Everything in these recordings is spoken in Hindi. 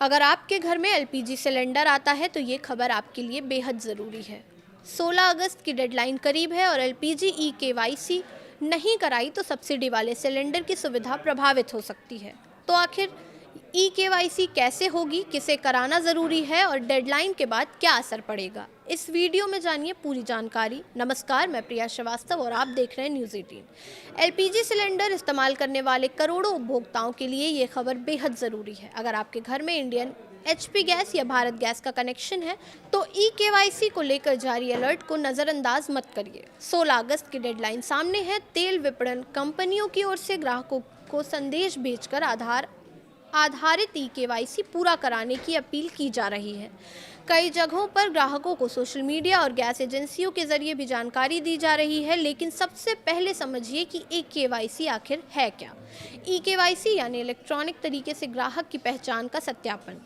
अगर आपके घर में एलपीजी सिलेंडर आता है तो ये खबर आपके लिए बेहद ज़रूरी है। 16 अगस्त की डेडलाइन करीब है और एलपीजी ई केवाईसी नहीं कराई तो सब्सिडी वाले सिलेंडर की सुविधा प्रभावित हो सकती है। तो आखिर ई केवाईसी कैसे होगी, किसे कराना ज़रूरी है और डेडलाइन के बाद क्या असर पड़ेगा, इस वीडियो में जानिए पूरी जानकारी। नमस्कार, मैं प्रिया श्रीवास्तव और आप देख रहे हैं न्यूज़ 18। एलपीजी सिलेंडर इस्तेमाल करने वाले करोड़ों उपभोक्ताओं के लिए ये खबर बेहद ज़रूरी है। अगर आपके घर में इंडियन एचपी गैस या भारत गैस का कनेक्शन है तो ई केवाईसी को लेकर जारी अलर्ट को नज़रअंदाज मत करिए। 16 अगस्त की डेडलाइन सामने है। तेल विपणन कंपनियों की ओर से ग्राहकों को संदेश भेजकर आधारित ई केवाईसी पूरा कराने की अपील की जा रही है। कई जगहों पर ग्राहकों को सोशल मीडिया और गैस एजेंसियों के जरिए भी जानकारी दी जा रही है, लेकिन सबसे पहले समझिए कि ई केवाईसी आखिर है क्या। ई केवाईसी यानी इलेक्ट्रॉनिक तरीके से ग्राहक की पहचान का सत्यापन।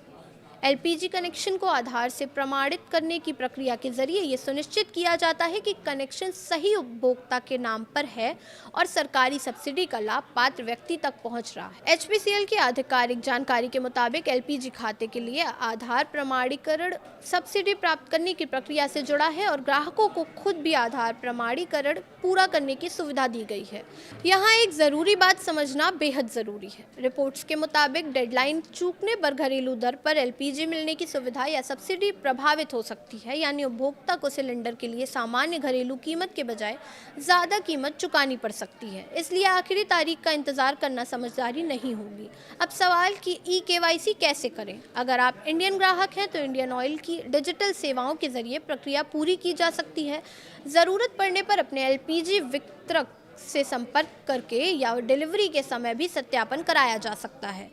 एलपीजी कनेक्शन को आधार से प्रमाणित करने की प्रक्रिया के जरिए ये सुनिश्चित किया जाता है कि कनेक्शन सही उपभोक्ता के नाम पर है और सरकारी सब्सिडी का लाभ पात्र व्यक्ति तक पहुंच रहा है। एचपीसीएल की आधिकारिक जानकारी के मुताबिक एलपीजी खाते के लिए आधार प्रमाणीकरण सब्सिडी प्राप्त करने की प्रक्रिया से जुड़ा है और ग्राहकों को खुद भी आधार प्रमाणीकरण पूरा करने की सुविधा दी गई है। यहाँ एक ज़रूरी बात समझना बेहद ज़रूरी है। रिपोर्ट्स के मुताबिक डेडलाइन चूकने पर घरेलू दर पर एलपीजी मिलने की सुविधा या सब्सिडी प्रभावित हो सकती है, यानी उपभोक्ता को सिलेंडर के लिए सामान्य घरेलू कीमत के बजाय ज़्यादा कीमत चुकानी पड़ सकती है। इसलिए आखिरी तारीख का इंतज़ार करना समझदारी नहीं होगी। अब सवाल कि ई केवाईसी कैसे करें। अगर आप इंडियन ग्राहक हैं तो इंडियन ऑयल की डिजिटल सेवाओं के जरिए प्रक्रिया पूरी की जा सकती है। ज़रूरत पड़ने पर अपने एलपीजी वितरक से संपर्क करके या डिलीवरी के समय भी सत्यापन कराया जा सकता है।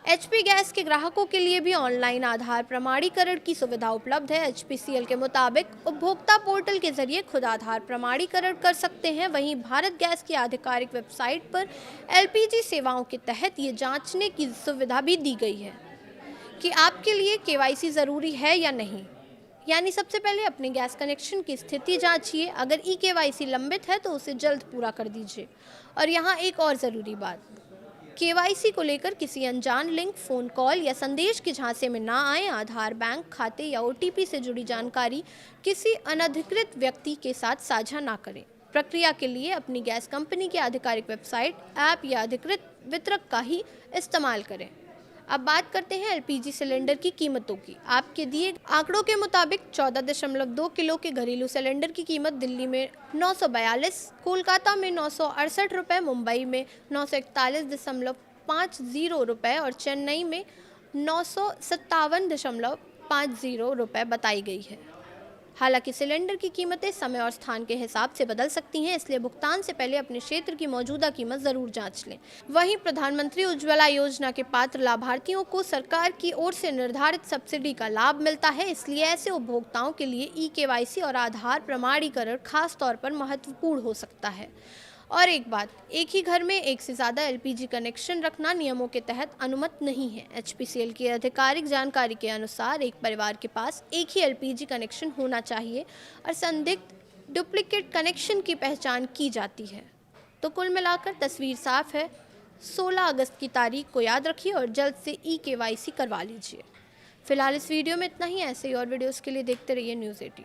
एचपी गैस के ग्राहकों के लिए भी ऑनलाइन आधार प्रमाणीकरण की सुविधा उपलब्ध है। एचपीसीएल के मुताबिक उपभोक्ता पोर्टल के जरिए खुद आधार प्रमाणीकरण कर सकते हैं। वहीं भारत गैस की आधिकारिक वेबसाइट पर एलपीजी सेवाओं के तहत ये जांचने की सुविधा भी दी गई है कि आपके लिए केवाईसी ज़रूरी है या नहीं। यानी सबसे पहले अपने गैस कनेक्शन की स्थिति जांचिए। अगर ई केवाईसी लंबित है तो उसे जल्द पूरा कर दीजिए। और यहाँ एक और ज़रूरी बात, केवाईसी को लेकर किसी अनजान लिंक, फ़ोन कॉल या संदेश के झांसे में ना आए। आधार, बैंक खाते या ओटीपी से जुड़ी जानकारी किसी अनधिकृत व्यक्ति के साथ साझा ना करें। प्रक्रिया के लिए अपनी गैस कंपनी की आधिकारिक वेबसाइट, ऐप या अधिकृत वितरक का ही इस्तेमाल करें। अब बात करते हैं एलपीजी सिलेंडर की कीमतों की। आपके दिए आंकड़ों के मुताबिक 14.2 किलो के घरेलू सिलेंडर की कीमत दिल्ली में 942, कोलकाता में 968 रुपये, मुंबई में 941.50 रुपये और चेन्नई में 957.50 रुपये बताई गई है। हालांकि सिलेंडर की कीमतें समय और स्थान के हिसाब से बदल सकती हैं, इसलिए भुगतान से पहले अपने क्षेत्र की मौजूदा कीमत जरूर जांच लें। वहीं प्रधानमंत्री उज्ज्वला योजना के पात्र लाभार्थियों को सरकार की ओर से निर्धारित सब्सिडी का लाभ मिलता है। इसलिए ऐसे उपभोक्ताओं के लिए ई केवाईसी और आधार प्रमाणीकरण खास तौर पर महत्वपूर्ण हो सकता है। और एक बात, एक ही घर में एक से ज़्यादा एलपीजी कनेक्शन रखना नियमों के तहत अनुमत नहीं है। एचपीसीएल की आधिकारिक जानकारी के अनुसार एक परिवार के पास एक ही एलपीजी कनेक्शन होना चाहिए और संदिग्ध डुप्लीकेट कनेक्शन की पहचान की जाती है। तो कुल मिलाकर तस्वीर साफ है। 16 अगस्त की तारीख को याद रखिए और जल्द से ई केवाईसी करवा लीजिए। फिलहाल इस वीडियो में इतना ही। ऐसे ही और वीडियोज़ के लिए देखते रहिए न्यूज़ 18।